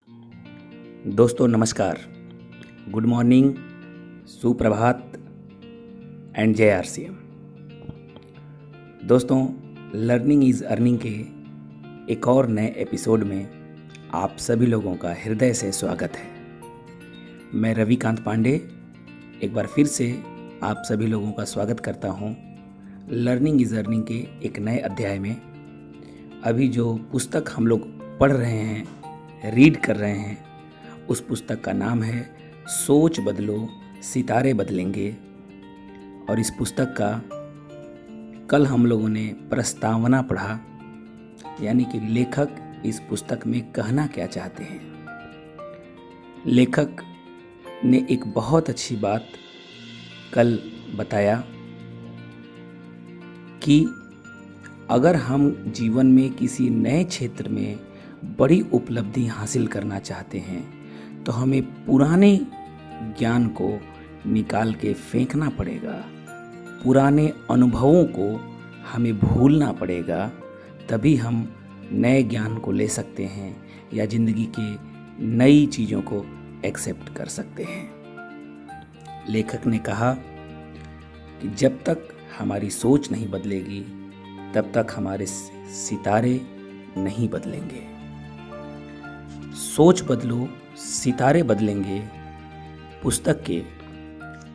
दोस्तों नमस्कार, good morning, सुप्रभात एंड जय आरसीएम। दोस्तों, लर्निंग इज़ अर्निंग के एक और नए एपिसोड में आप सभी लोगों का हृदय से स्वागत है। मैं रविकांत पांडे एक बार फिर से आप सभी लोगों का स्वागत करता हूं लर्निंग इज़ अर्निंग के एक नए अध्याय में। अभी जो पुस्तक हम लोग पढ़ रहे हैं, रीड कर रहे हैं, उस पुस्तक का नाम है सोच बदलो सितारे बदलेंगे। और इस पुस्तक का कल हम लोगों ने प्रस्तावना पढ़ा, यानी कि लेखक इस पुस्तक में कहना क्या चाहते हैं। लेखक ने एक बहुत अच्छी बात कल बताया कि अगर हम जीवन में किसी नए क्षेत्र में बड़ी उपलब्धि हासिल करना चाहते हैं तो हमें पुराने ज्ञान को निकाल के फेंकना पड़ेगा, पुराने अनुभवों को हमें भूलना पड़ेगा, तभी हम नए ज्ञान को ले सकते हैं या ज़िंदगी के नई चीज़ों को एक्सेप्ट कर सकते हैं। लेखक ने कहा कि जब तक हमारी सोच नहीं बदलेगी तब तक हमारे सितारे नहीं बदलेंगे। सोच बदलो सितारे बदलेंगे पुस्तक के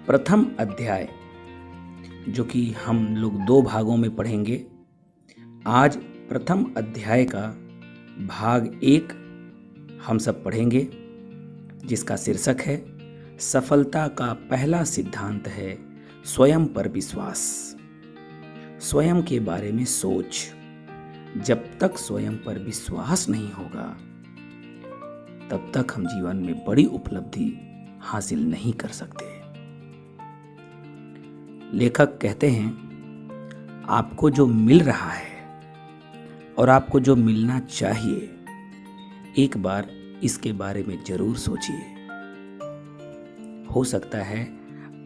प्रथम अध्याय, जो कि हम लोग 2 भागों में पढ़ेंगे। आज प्रथम अध्याय का भाग 1 हम सब पढ़ेंगे, जिसका शीर्षक है सफलता का पहला सिद्धांत है स्वयं पर विश्वास। स्वयं के बारे में सोच। जब तक स्वयं पर विश्वास नहीं होगा तब तक हम जीवन में बड़ी उपलब्धि हासिल नहीं कर सकते। लेखक कहते हैं, आपको जो मिल रहा है और आपको जो मिलना चाहिए, एक बार इसके बारे में जरूर सोचिए। हो सकता है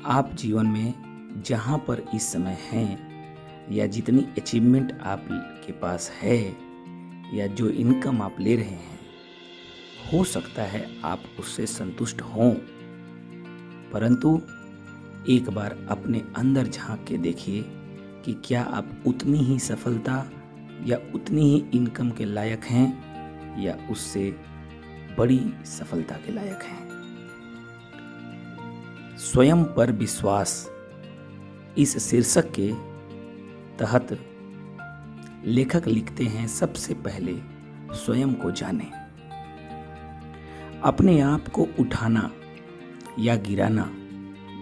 आप जीवन में जहां पर इस समय हैं या जितनी अचीवमेंट आपके पास है या जो इनकम आप ले रहे हैं, हो सकता है आप उससे संतुष्ट हों, परंतु एक बार अपने अंदर झांक के देखिए कि क्या आप उतनी ही सफलता या उतनी ही इनकम के लायक हैं या उससे बड़ी सफलता के लायक हैं। स्वयं पर विश्वास इस शीर्षक के तहत लेखक लिखते हैं, सबसे पहले स्वयं को जानें। अपने आप को उठाना या गिराना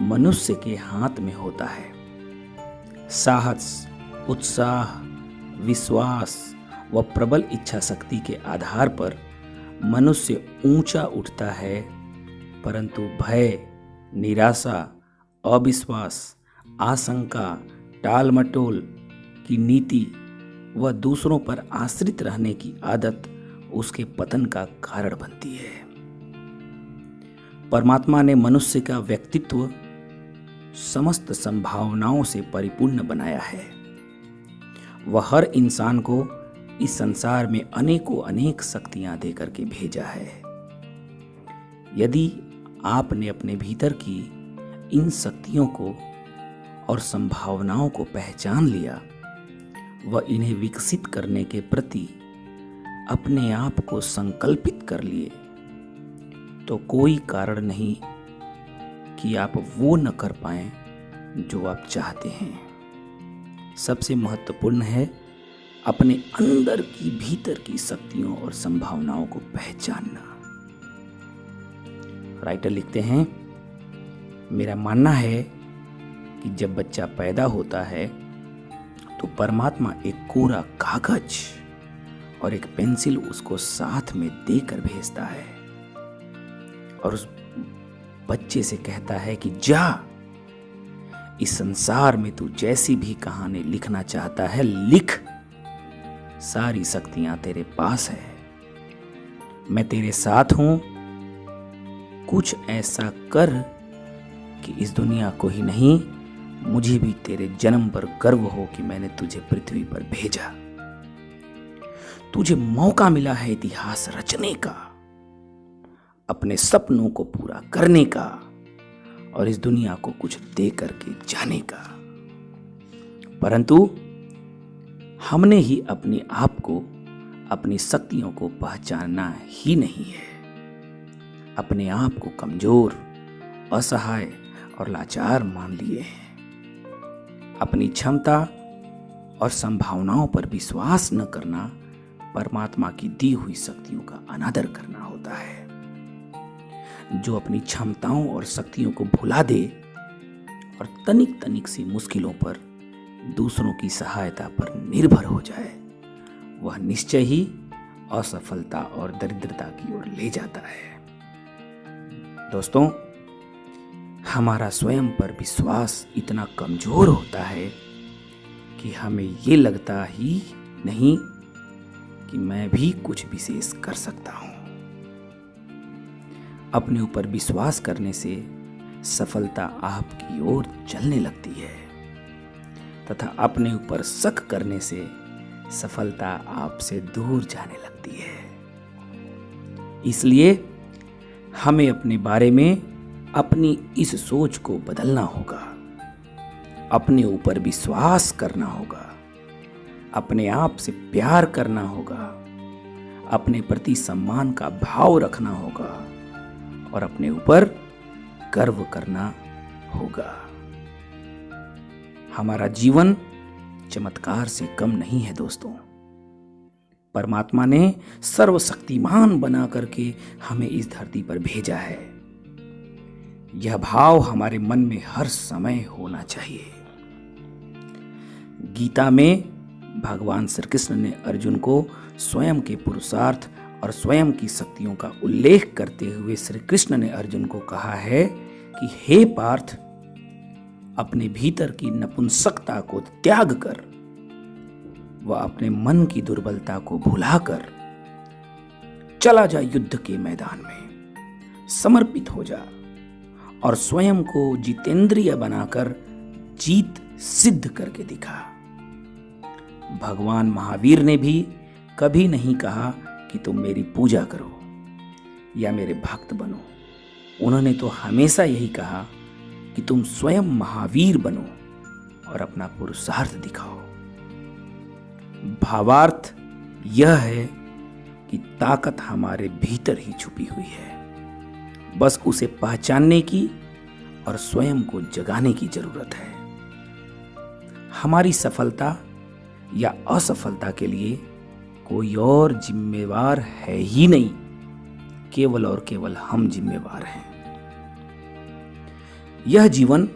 मनुष्य के हाथ में होता है। साहस, उत्साह, विश्वास व प्रबल इच्छा शक्ति के आधार पर मनुष्य ऊंचा उठता है, परंतु भय, निराशा, अविश्वास, आशंका, टालमटोल की नीति व दूसरों पर आश्रित रहने की आदत उसके पतन का कारण बनती है। परमात्मा ने मनुष्य का व्यक्तित्व समस्त संभावनाओं से परिपूर्ण बनाया है। वह हर इंसान को इस संसार में अनेक शक्तियां देकर के भेजा है। यदि आपने अपने भीतर की इन शक्तियों को और संभावनाओं को पहचान लिया व इन्हें विकसित करने के प्रति अपने आप को संकल्पित कर लिए, तो कोई कारण नहीं कि आप वो न कर पाएं जो आप चाहते हैं। सबसे महत्वपूर्ण है अपने अंदर की भीतर की शक्तियों और संभावनाओं को पहचानना। राइटर लिखते हैं, मेरा मानना है कि जब बच्चा पैदा होता है तो परमात्मा एक कोरा कागज और एक पेंसिल उसको साथ में देकर भेजता है और उस बच्चे से कहता है कि जा, इस संसार में तू जैसी भी कहानी लिखना चाहता है लिख, सारी शक्तियां तेरे पास है, मैं तेरे साथ हूं, कुछ ऐसा कर कि इस दुनिया को ही नहीं मुझे भी तेरे जन्म पर गर्व हो कि मैंने तुझे पृथ्वी पर भेजा। तुझे मौका मिला है इतिहास रचने का, अपने सपनों को पूरा करने का और इस दुनिया को कुछ दे करके जाने का। परंतु हमने ही अपने आप को, अपनी शक्तियों को पहचानना ही नहीं है। अपने आप को कमजोर, असहाय और लाचार मान लिए हैं। अपनी क्षमता और संभावनाओं पर विश्वास न करना परमात्मा की दी हुई शक्तियों का अनादर करना होता है। जो अपनी क्षमताओं और शक्तियों को भुला दे और तनिक तनिक सी मुश्किलों पर दूसरों की सहायता पर निर्भर हो जाए, वह निश्चय ही असफलता और दरिद्रता की ओर ले जाता है। दोस्तों, हमारा स्वयं पर विश्वास इतना कमजोर होता है कि हमें ये लगता ही नहीं कि मैं भी कुछ विशेष कर सकता हूं। अपने ऊपर विश्वास करने से सफलता आपकी ओर चलने लगती है तथा अपने ऊपर शक करने से सफलता आपसे दूर जाने लगती है। इसलिए हमें अपने बारे में अपनी इस सोच को बदलना होगा। अपने ऊपर विश्वास करना होगा, अपने आप से प्यार करना होगा, अपने प्रति सम्मान का भाव रखना होगा और अपने ऊपर गर्व करना होगा। हमारा जीवन चमत्कार से कम नहीं है दोस्तों। परमात्मा ने सर्वशक्तिमान बना करके हमें इस धरती पर भेजा है। यह भाव हमारे मन में हर समय होना चाहिए। गीता में भगवान श्री कृष्ण ने अर्जुन को स्वयं के पुरुषार्थ और स्वयं की शक्तियों का उल्लेख करते हुए श्री कृष्ण ने अर्जुन को कहा है कि हे पार्थ, अपने भीतर की नपुंसकता को त्याग कर वह अपने मन की दुर्बलता को भुलाकर चला जा युद्ध के मैदान में, समर्पित हो जा और स्वयं को जितेंद्रिय बनाकर जीत सिद्ध करके दिखा। भगवान महावीर ने भी कभी नहीं कहा कि तुम मेरी पूजा करो या मेरे भक्त बनो। उन्होंने तो हमेशा यही कहा कि तुम स्वयं महावीर बनो और अपना पुरुषार्थ दिखाओ। भावार्थ यह है कि ताकत हमारे भीतर ही छुपी हुई है, बस उसे पहचानने की और स्वयं को जगाने की जरूरत है। हमारी सफलता या असफलता के लिए कोई और जिम्मेवार है ही नहीं, केवल और केवल हम जिम्मेवार हैं। यह जीवन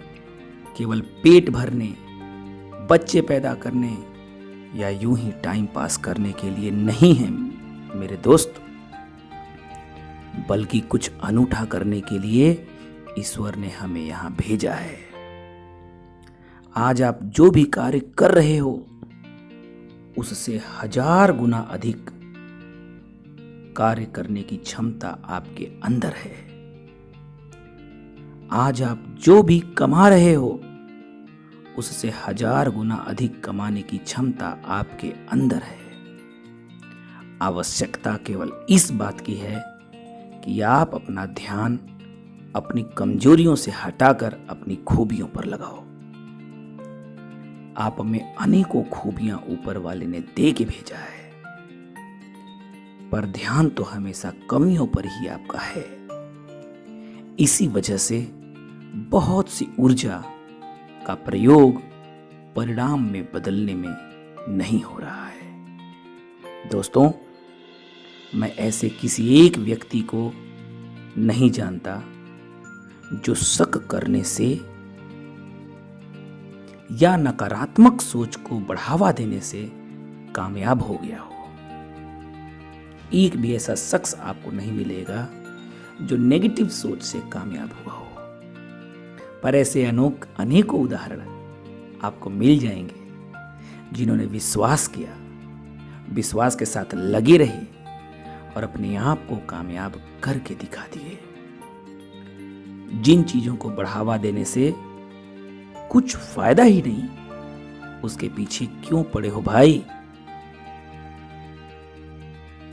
केवल पेट भरने, बच्चे पैदा करने या यूं ही टाइम पास करने के लिए नहीं है मेरे दोस्त, बल्कि कुछ अनूठा करने के लिए ईश्वर ने हमें यहां भेजा है। आज आप जो भी कार्य कर रहे हो उससे 1000 गुना अधिक कार्य करने की क्षमता आपके अंदर है। आज आप जो भी कमा रहे हो उससे 1000 गुना अधिक कमाने की क्षमता आपके अंदर है। आवश्यकता केवल इस बात की है कि आप अपना ध्यान अपनी कमजोरियों से हटाकर अपनी खूबियों पर लगाओ। आप में अनेकों खूबियां ऊपर वाले ने दे के भेजा है, पर ध्यान तो हमेशा कमियों पर ही आपका है। इसी वजह से बहुत सी ऊर्जा का प्रयोग परिणाम में बदलने में नहीं हो रहा है। दोस्तों, मैं ऐसे किसी एक व्यक्ति को नहीं जानता जो शक करने से या नकारात्मक सोच को बढ़ावा देने से कामयाब हो गया हो। एक भी ऐसा शख्स आपको नहीं मिलेगा जो नेगेटिव सोच से कामयाब हुआ हो, पर ऐसे अनेकों उदाहरण आपको मिल जाएंगे जिन्होंने विश्वास किया, विश्वास के साथ लगे रहे और अपने आप को कामयाब करके दिखा दिए। जिन चीजों को बढ़ावा देने से कुछ फायदा ही नहीं, उसके पीछे क्यों पड़े हो भाई?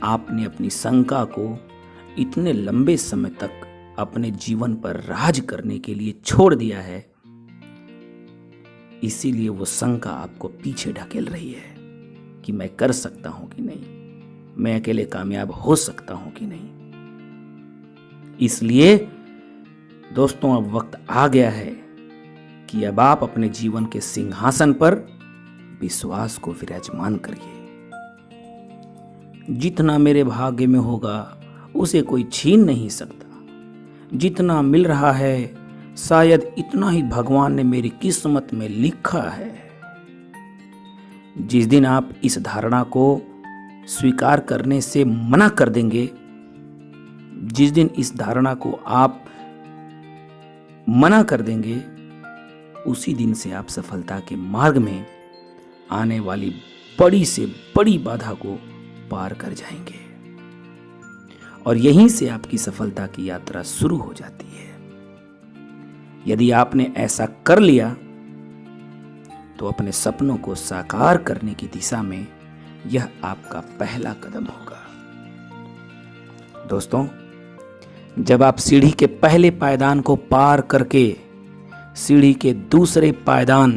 आपने अपनी शंका को इतने लंबे समय तक अपने जीवन पर राज करने के लिए छोड़ दिया है, इसीलिए वो शंका आपको पीछे ढकेल रही है कि मैं कर सकता हूं कि नहीं, मैं अकेले कामयाब हो सकता हूं कि नहीं। इसलिए दोस्तों, अब वक्त आ गया है कि अब आप अपने जीवन के सिंहासन पर विश्वास को विराजमान करिए। जितना मेरे भाग्य में होगा उसे कोई छीन नहीं सकता। जितना मिल रहा है शायद इतना ही भगवान ने मेरी किस्मत में लिखा है। जिस दिन आप इस धारणा को स्वीकार करने से मना कर देंगे, जिस दिन इस धारणा को आप मना कर देंगे, उसी दिन से आप सफलता के मार्ग में आने वाली बड़ी से बड़ी बाधा को पार कर जाएंगे और यहीं से आपकी सफलता की यात्रा शुरू हो जाती है। यदि आपने ऐसा कर लिया तो अपने सपनों को साकार करने की दिशा में यह आपका पहला कदम होगा। दोस्तों, जब आप सीढ़ी के पहले पायदान को पार करके सीढ़ी के दूसरे पायदान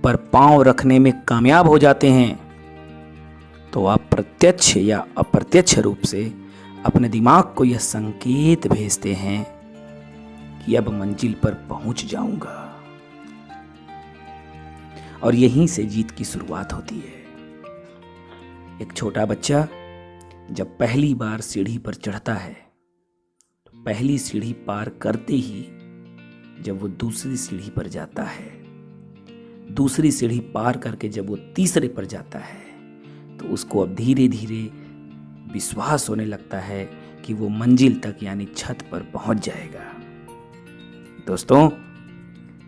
पर पांव रखने में कामयाब हो जाते हैं, तो आप प्रत्यक्ष या अप्रत्यक्ष रूप से अपने दिमाग को यह संकेत भेजते हैं कि अब मंजिल पर पहुंच जाऊंगा। और यहीं से जीत की शुरुआत होती है। एक छोटा बच्चा जब पहली बार सीढ़ी पर चढ़ता है, तो पहली सीढ़ी पार करते ही जब वो दूसरी सीढ़ी पर जाता है, दूसरी सीढ़ी पार करके जब वो तीसरे पर जाता है, तो उसको अब धीरे धीरे विश्वास होने लगता है कि वो मंजिल तक यानी छत पर पहुंच जाएगा। दोस्तों,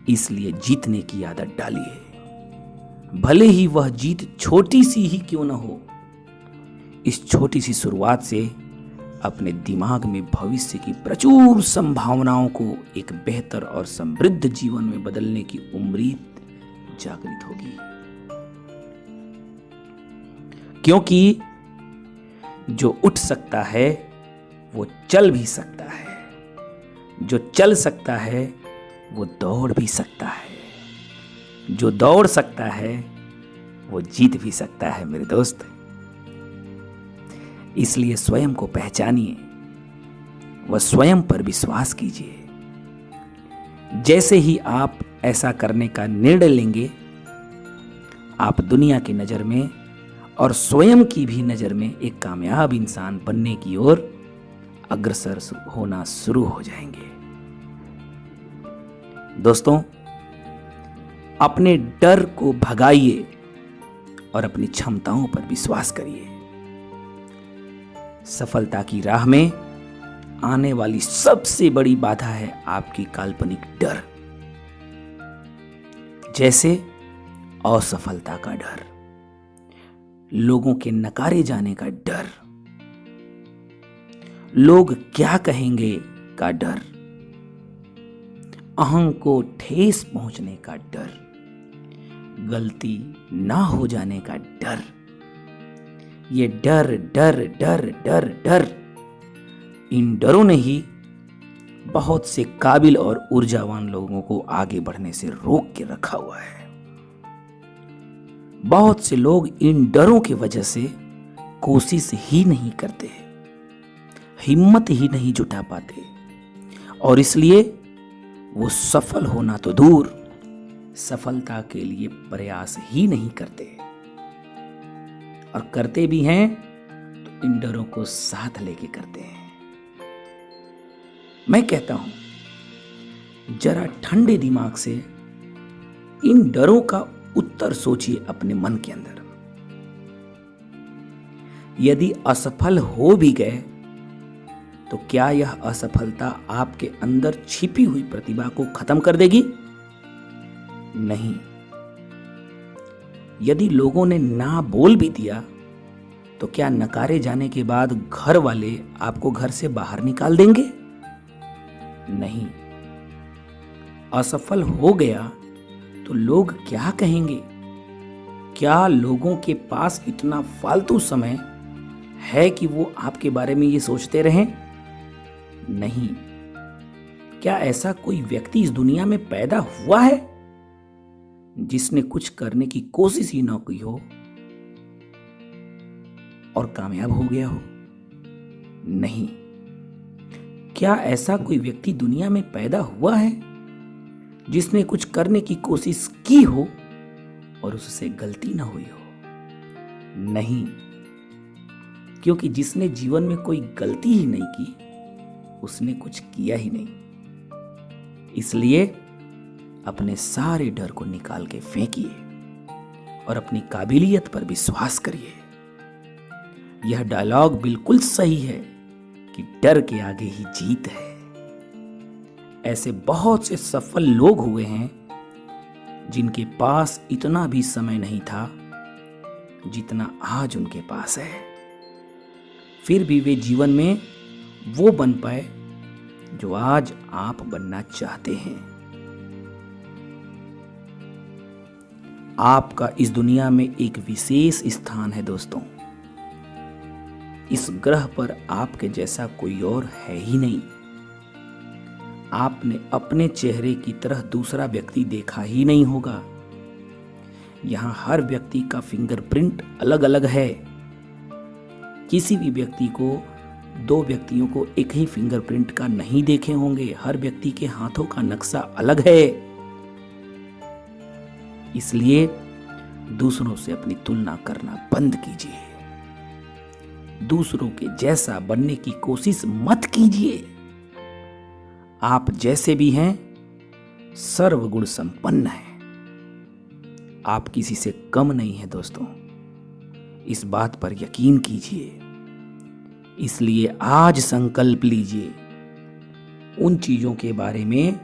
इसलिए जीतने की आदत डालिए, भले ही वह जीत छोटी सी ही क्यों न हो। इस छोटी सी शुरुआत से अपने दिमाग में भविष्य की प्रचुर संभावनाओं को एक बेहतर और समृद्ध जीवन में बदलने की उम्मीद जागृत होगी। क्योंकि जो उठ सकता है वो चल भी सकता है, जो चल सकता है वो दौड़ भी सकता है, जो दौड़ सकता है वो जीत भी सकता है मेरे दोस्त। इसलिए स्वयं को पहचानिए व स्वयं पर विश्वास कीजिए। जैसे ही आप ऐसा करने का निर्णय लेंगे, आप दुनिया की नजर में और स्वयं की भी नजर में एक कामयाब इंसान बनने की ओर अग्रसर होना शुरू हो जाएंगे। दोस्तों, अपने डर को भगाइए और अपनी क्षमताओं पर विश्वास करिए। सफलता की राह में आने वाली सबसे बड़ी बाधा है आपकी काल्पनिक डर, जैसे असफलता का डर, लोगों के नकारे जाने का डर, लोग क्या कहेंगे का डर, अहं को ठेस पहुंचने का डर, गलती ना हो जाने का डर। ये डर डर डर डर डर इन डरों ने ही बहुत से काबिल और ऊर्जावान लोगों को आगे बढ़ने से रोक के रखा हुआ है। बहुत से लोग इन डरों की वजह से कोशिश ही नहीं करते, हिम्मत ही नहीं जुटा पाते और इसलिए वो सफल होना तो दूर, सफलता के लिए प्रयास ही नहीं करते, और करते भी हैं तो इन डरों को साथ लेके करते हैं। मैं कहता हूं, जरा ठंडे दिमाग से इन डरों का उत्तर सोचिए अपने मन के अंदर। यदि असफल हो भी गए तो क्या यह असफलता आपके अंदर छिपी हुई प्रतिभा को खत्म कर देगी? नहीं। यदि लोगों ने ना बोल भी दिया तो क्या नकारे जाने के बाद घर वाले आपको घर से बाहर निकाल देंगे? नहीं। असफल हो गया तो लोग क्या कहेंगे? क्या लोगों के पास इतना फालतू समय है कि वो आपके बारे में ये सोचते रहें? नहीं। क्या ऐसा कोई व्यक्ति इस दुनिया में पैदा हुआ है जिसने कुछ करने की कोशिश ही ना की हो और कामयाब हो गया हो? नहीं। क्या ऐसा कोई व्यक्ति दुनिया में पैदा हुआ है जिसने कुछ करने की कोशिश की हो और उससे गलती ना हुई हो? नहीं। क्योंकि जिसने जीवन में कोई गलती ही नहीं की, उसने कुछ किया ही नहीं। इसलिए अपने सारे डर को निकाल के फेंकिए और अपनी काबिलियत पर विश्वास करिए। यह डायलॉग बिल्कुल सही है कि डर के आगे ही जीत है। ऐसे बहुत से सफल लोग हुए हैं जिनके पास इतना भी समय नहीं था जितना आज उनके पास है, फिर भी वे जीवन में वो बन पाए जो आज आप बनना चाहते हैं। आपका इस दुनिया में एक विशेष स्थान है दोस्तों। इस ग्रह पर आपके जैसा कोई और है ही नहीं। आपने अपने चेहरे की तरह दूसरा व्यक्ति देखा ही नहीं होगा। यहां हर व्यक्ति का फिंगरप्रिंट अलग अलग है। किसी भी व्यक्ति को, दो व्यक्तियों को एक ही फिंगरप्रिंट का नहीं देखे होंगे। हर व्यक्ति के हाथों का नक्शा अलग है। इसलिए दूसरों से अपनी तुलना करना बंद कीजिए। दूसरों के जैसा बनने की कोशिश मत कीजिए। आप जैसे भी हैं, सर्वगुण संपन्न हैं। आप किसी से कम नहीं हैं दोस्तों। इस बात पर यकीन कीजिए। इसलिए आज संकल्प लीजिए, उन चीजों के बारे में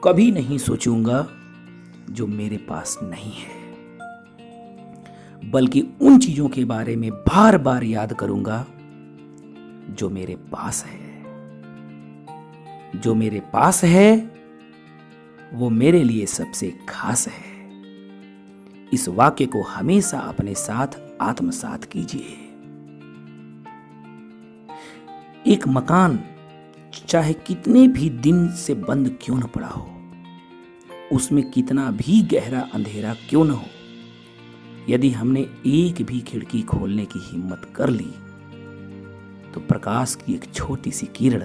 कभी नहीं सोचूंगा जो मेरे पास नहीं है, बल्कि उन चीजों के बारे में बार बार याद करूंगा जो मेरे पास है। जो मेरे पास है वो मेरे लिए सबसे खास है। इस वाक्य को हमेशा अपने साथ आत्मसात कीजिए। एक मकान चाहे कितने भी दिन से बंद क्यों न पड़ा हो, उसमें कितना भी गहरा अंधेरा क्यों न हो, यदि हमने एक भी खिड़की खोलने की हिम्मत कर ली तो प्रकाश की एक छोटी सी किरण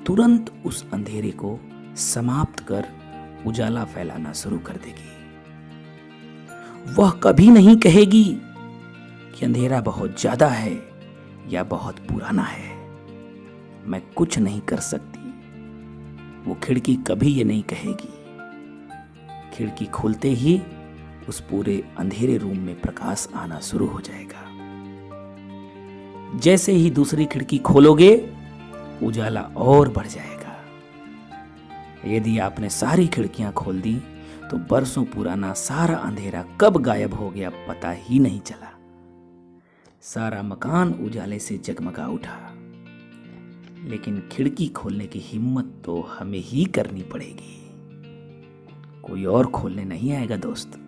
तुरंत उस अंधेरे को समाप्त कर उजाला फैलाना शुरू कर देगी। वह कभी नहीं कहेगी कि अंधेरा बहुत ज्यादा है या बहुत पुराना है, मैं कुछ नहीं कर सकती। वो खिड़की कभी ये नहीं कहेगी। खिड़की खोलते ही उस पूरे अंधेरे रूम में प्रकाश आना शुरू हो जाएगा। जैसे ही दूसरी खिड़की खोलोगे, उजाला और बढ़ जाएगा। यदि आपने सारी खिड़कियां खोल दी तो बरसों पुराना सारा अंधेरा कब गायब हो गया पता ही नहीं चला। सारा मकान उजाले से जगमगा उठा। लेकिन खिड़की खोलने की हिम्मत तो हमें ही करनी पड़ेगी। कोई और खोलने नहीं आएगा दोस्त।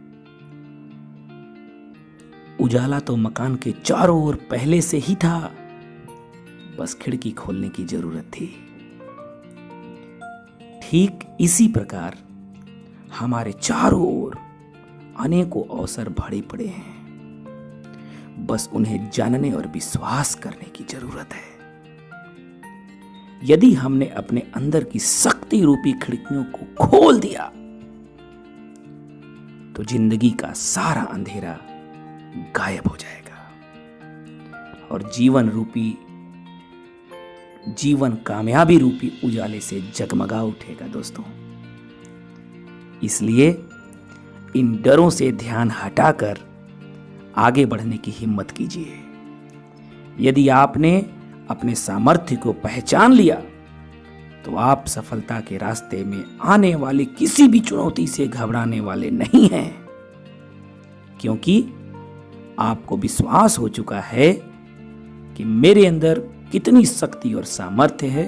उजाला तो मकान के चारों ओर पहले से ही था, बस खिड़की खोलने की जरूरत थी। ठीक इसी प्रकार हमारे चारों ओर अनेकों अवसर भरे पड़े हैं, बस उन्हें जानने और विश्वास करने की जरूरत है। यदि हमने अपने अंदर की शक्ति रूपी खिड़कियों को खोल दिया तो जिंदगी का सारा अंधेरा गायब हो जाएगा और जीवन कामयाबी रूपी उजाले से जगमगा उठेगा दोस्तों। इसलिए इन डरों से ध्यान हटाकर आगे बढ़ने की हिम्मत कीजिए। यदि आपने अपने सामर्थ्य को पहचान लिया तो आप सफलता के रास्ते में आने वाली किसी भी चुनौती से घबराने वाले नहीं हैं, क्योंकि आपको विश्वास हो चुका है कि मेरे अंदर कितनी शक्ति और सामर्थ्य है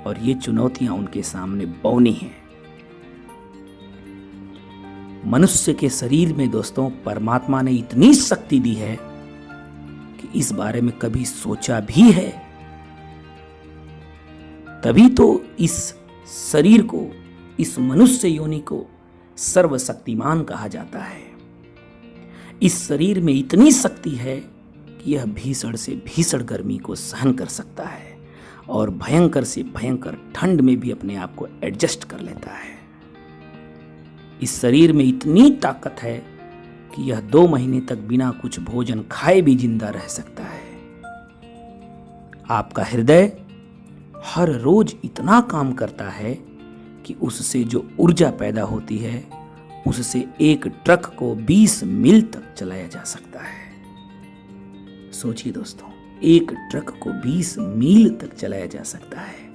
और ये चुनौतियां उनके सामने बौनी हैं। मनुष्य के शरीर में दोस्तों परमात्मा ने इतनी शक्ति दी है कि इस बारे में कभी सोचा भी है? तभी तो इस शरीर को, इस मनुष्य योनि को सर्वशक्तिमान कहा जाता है। इस शरीर में इतनी शक्ति है कि यह भीषण से भीषण गर्मी को सहन कर सकता है और भयंकर से भयंकर ठंड में भी अपने आप को एडजस्ट कर लेता है। इस शरीर में इतनी ताकत है कि यह 2 महीने तक बिना कुछ भोजन खाए भी जिंदा रह सकता है। आपका हृदय हर रोज इतना काम करता है कि उससे जो ऊर्जा पैदा होती है उससे एक ट्रक को 20 मील तक चलाया जा सकता है। सोचिए दोस्तों, एक ट्रक को 20 मील तक चलाया जा सकता है।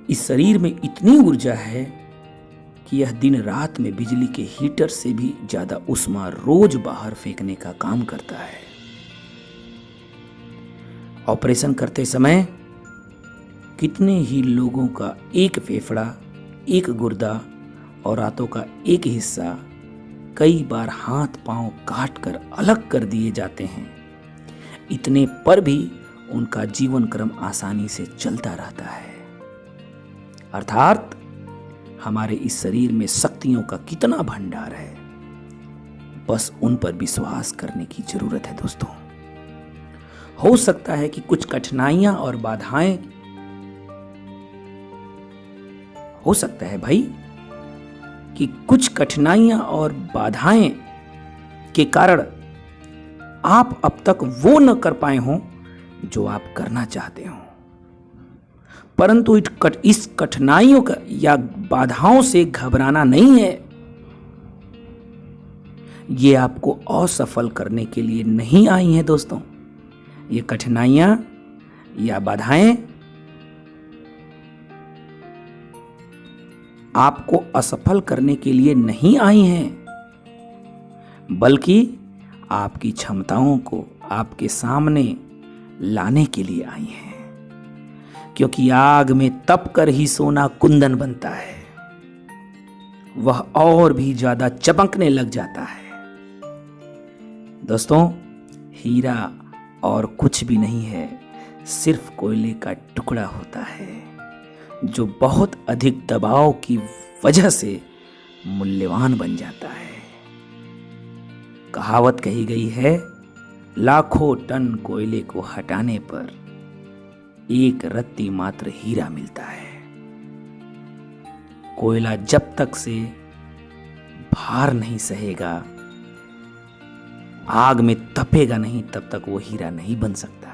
इस शरीर में इतनी ऊर्जा है कि यह दिन रात में बिजली के हीटर से भी ज्यादा ऊष्मा रोज बाहर फेंकने का काम करता है। ऑपरेशन करते समय कितने ही लोगों का एक फेफड़ा, एक गुर्दा और रातों का एक हिस्सा कई बार हाथ पांव काट कर अलग कर दिए जाते हैं। इतने पर भी उनका जीवन क्रम आसानी से चलता रहता है। अर्थात हमारे इस शरीर में शक्तियों का कितना भंडार है, बस उन पर विश्वास करने की जरूरत है दोस्तों। हो सकता है कि कुछ कठिनाइयां और बाधाएं, हो सकता है भाई कि कुछ कठिनाइयां और बाधाएं के कारण आप अब तक वो न कर पाए हों जो आप करना चाहते हो, परंतु इस कठिनाइयों का या बाधाओं से घबराना नहीं है। ये आपको असफल करने के लिए नहीं आई हैं दोस्तों। ये कठिनाइयां या बाधाएं आपको असफल करने के लिए नहीं आई हैं, बल्कि आपकी क्षमताओं को आपके सामने लाने के लिए आई हैं। क्योंकि आग में तप कर ही सोना कुंदन बनता है, वह और भी ज्यादा चमकने लग जाता है। दोस्तों, हीरा और कुछ भी नहीं है, सिर्फ कोयले का टुकड़ा होता है जो बहुत अधिक दबाव की वजह से मूल्यवान बन जाता है। कहावत कही गई है, लाखों टन कोयले को हटाने पर एक रत्ती मात्र हीरा मिलता है। कोयला जब तक से भार नहीं सहेगा, आग में तपेगा नहीं, तब तक वो हीरा नहीं बन सकता।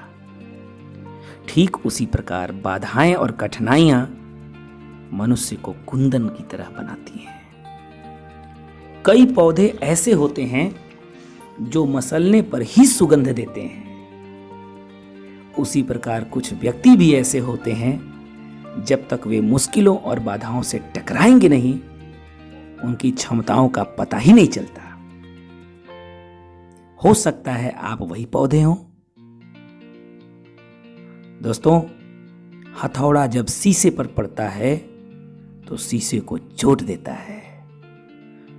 ठीक उसी प्रकार बाधाएं और कठिनाइयां मनुष्य को कुंदन की तरह बनाती हैं। कई पौधे ऐसे होते हैं जो मसलने पर ही सुगंध देते हैं। उसी प्रकार कुछ व्यक्ति भी ऐसे होते हैं, जब तक वे मुश्किलों और बाधाओं से टकराएंगे नहीं, उनकी क्षमताओं का पता ही नहीं चलता। हो सकता है आप वही पौधे हों। दोस्तों, हथौड़ा जब शीशे पर पड़ता है तो शीशे को चोट देता है,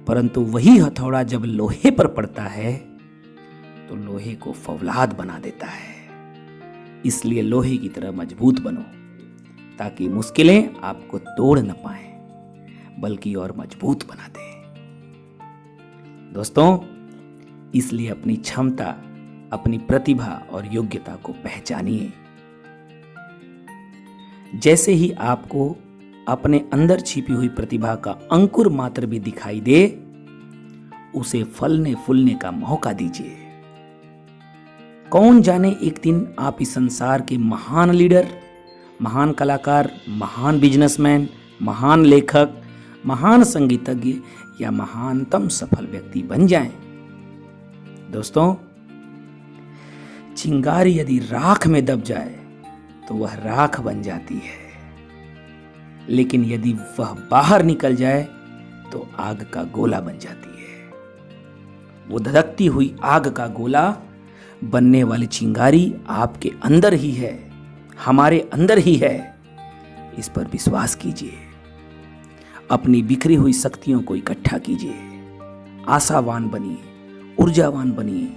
परंतु वही हथौड़ा जब लोहे पर पड़ता है तो लोहे को फौलाद बना देता है। इसलिए लोहे की तरह मजबूत बनो, ताकि मुश्किलें आपको तोड़ न पाएं, बल्कि और मजबूत बना दें। दोस्तों, इसलिए अपनी क्षमता, अपनी प्रतिभा और योग्यता को पहचानिए। जैसे ही आपको अपने अंदर छिपी हुई प्रतिभा का अंकुर मात्र भी दिखाई दे, उसे फलने फूलने का मौका दीजिए। कौन जाने एक दिन आप इस संसार के महान लीडर, महान कलाकार, महान बिजनेसमैन, महान लेखक, महान संगीतज्ञ या महानतम सफल व्यक्ति बन जाएं। दोस्तों, चिंगारी यदि राख में दब जाए तो वह राख बन जाती है, लेकिन यदि वह बाहर निकल जाए तो आग का गोला बन जाती है। वो धधकती हुई आग का गोला बनने वाली चिंगारी आपके अंदर ही है, हमारे अंदर ही है। इस पर विश्वास कीजिए। अपनी बिखरी हुई शक्तियों को इकट्ठा कीजिए, आशावान बनिए, ऊर्जावान बनिए,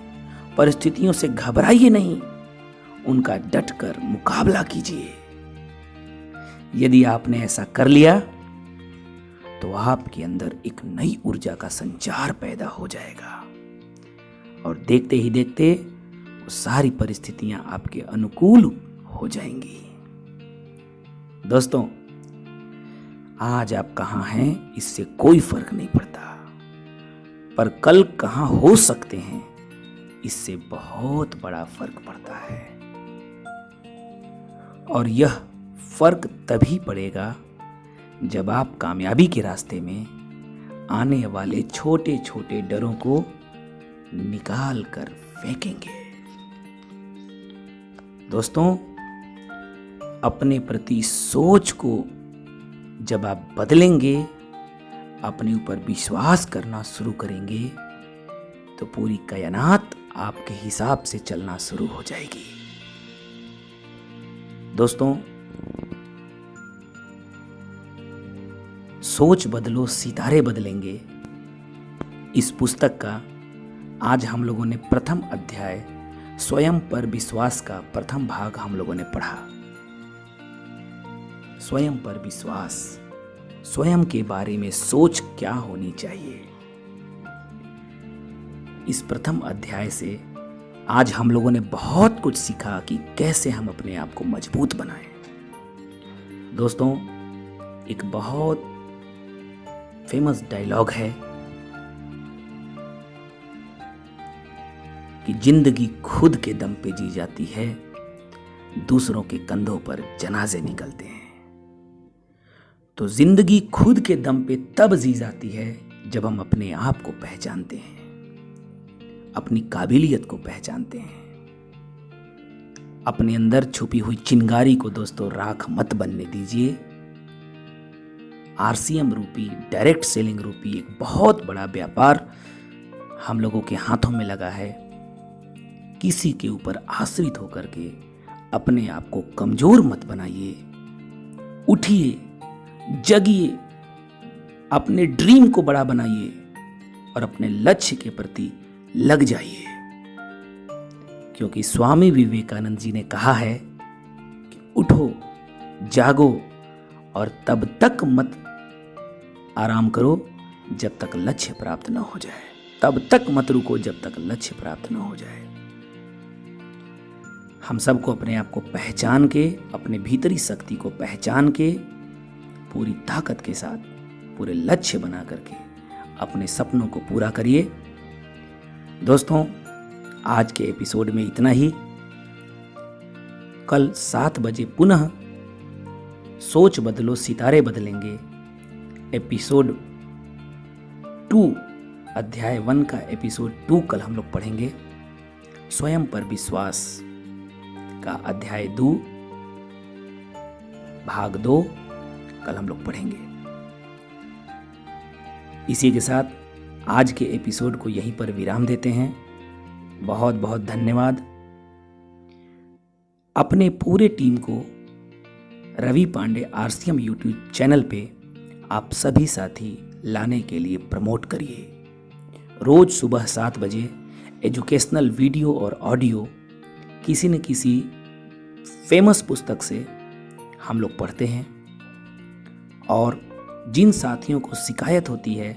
परिस्थितियों से घबराइए नहीं, उनका डटकर मुकाबला कीजिए। यदि आपने ऐसा कर लिया तो आपके अंदर एक नई ऊर्जा का संचार पैदा हो जाएगा और देखते ही देखते वो सारी परिस्थितियां आपके अनुकूल हो जाएंगी। दोस्तों, आज आप कहां हैं इससे कोई फर्क नहीं पड़ता, पर कल कहां हो सकते हैं इससे बहुत बड़ा फर्क पड़ता है। और यह फर्क तभी पड़ेगा जब आप कामयाबी के रास्ते में आने वाले छोटे छोटे डरों को निकाल कर फेंकेंगे। दोस्तों, अपने प्रति सोच को जब आप बदलेंगे, अपने ऊपर विश्वास करना शुरू करेंगे, तो पूरी कायनात आपके हिसाब से चलना शुरू हो जाएगी। दोस्तों, सोच बदलो सितारे बदलेंगे, इस पुस्तक का आज हम लोगों ने प्रथम अध्याय स्वयं पर विश्वास का प्रथम भाग हम लोगों ने पढ़ा। स्वयं पर विश्वास, स्वयं के बारे में सोच क्या होनी चाहिए। इस प्रथम अध्याय से आज हम लोगों ने बहुत कुछ सीखा कि कैसे हम अपने आप को मजबूत बनाएं। दोस्तों, एक बहुत फेमस डायलॉग है कि जिंदगी खुद के दम पे जी जाती है, दूसरों के कंधों पर जनाजे निकलते हैं। तो जिंदगी खुद के दम पे तब जी जाती है जब हम अपने आप को पहचानते हैं, अपनी काबिलियत को पहचानते हैं। अपने अंदर छुपी हुई चिंगारी को दोस्तों राख मत बनने दीजिए। आरसीएम रूपी, डायरेक्ट सेलिंग रूपी एक बहुत बड़ा व्यापार हम लोगों के हाथों में लगा है। किसी के ऊपर आश्रित होकर के अपने आप को कमजोर मत बनाइए। उठिए, जगिए, अपने ड्रीम को बड़ा बनाइए और अपने लक्ष्य के प्रति लग जाइए। क्योंकि स्वामी विवेकानंद जी ने कहा है कि उठो, जागो और तब तक मत आराम करो जब तक लक्ष्य प्राप्त न हो जाए। तब तक मत रुको जब तक लक्ष्य प्राप्त न हो जाए। हम सबको अपने आप को पहचान के, अपने भीतरी शक्ति को पहचान के, पूरी ताकत के साथ पूरे लक्ष्य बना करके अपने सपनों को पूरा करिए। दोस्तों, आज के एपिसोड में इतना ही। कल 7 बजे पुनः सोच बदलो सितारे बदलेंगे एपिसोड 2, अध्याय 1 का एपिसोड 2 कल हम लोग पढ़ेंगे। स्वयं पर विश्वास का अध्याय 2 भाग 2 कल हम लोग पढ़ेंगे। इसी के साथ आज के एपिसोड को यहीं पर विराम देते हैं। बहुत बहुत धन्यवाद। अपने पूरे टीम को Ravi Pandey RCM YouTube channel पे आप सभी साथी लाने के लिए प्रमोट करिए। रोज सुबह 7 बजे एजुकेशनल वीडियो और ऑडियो किसी न किसी फेमस पुस्तक से हम लोग पढ़ते हैं। और जिन साथियों को शिकायत होती है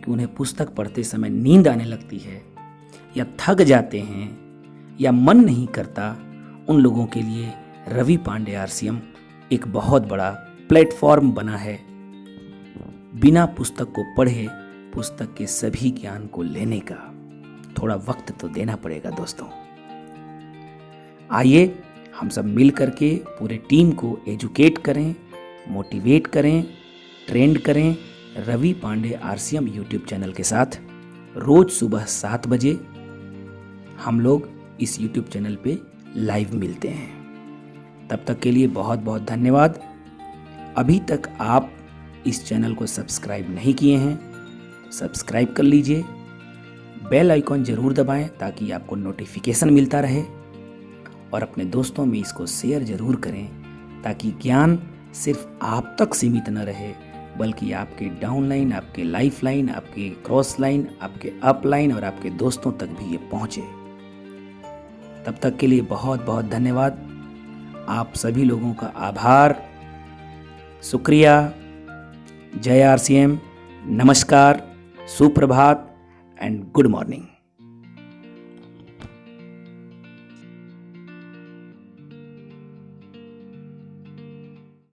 कि उन्हें पुस्तक पढ़ते समय नींद आने लगती है या थक जाते हैं या मन नहीं करता, उन लोगों के लिए रवि पांडे आरसीएम एक बहुत बड़ा प्लेटफॉर्म बना है। बिना पुस्तक को पढ़े पुस्तक के सभी ज्ञान को लेने का थोड़ा वक्त तो देना पड़ेगा। दोस्तों, आइए हम सब मिल करके पूरे टीम को एजुकेट करें, मोटिवेट करें, ट्रेंड करें Ravi Pandey RCM YouTube channel के साथ। रोज सुबह 7 बजे हम लोग इस यूट्यूब चैनल पे लाइव मिलते हैं। तब तक के लिए बहुत बहुत धन्यवाद। अभी तक आप इस चैनल को सब्सक्राइब नहीं किए हैं, सब्सक्राइब कर लीजिए। बेल आइकॉन जरूर दबाएं ताकि आपको नोटिफिकेशन मिलता रहे, और अपने दोस्तों में इसको शेयर जरूर करें ताकि ज्ञान सिर्फ आप तक सीमित न रहे, बल्कि आपके डाउन लाइन, आपके लाइफ लाइन, आपके क्रॉस लाइन, आपके अप लाइन और आपके दोस्तों तक भी ये पहुंचे। तब तक के लिए बहुत बहुत धन्यवाद। आप सभी लोगों का आभार, शुक्रिया। जय RCM, नमस्कार, सुप्रभात एंड गुड मॉर्निंग।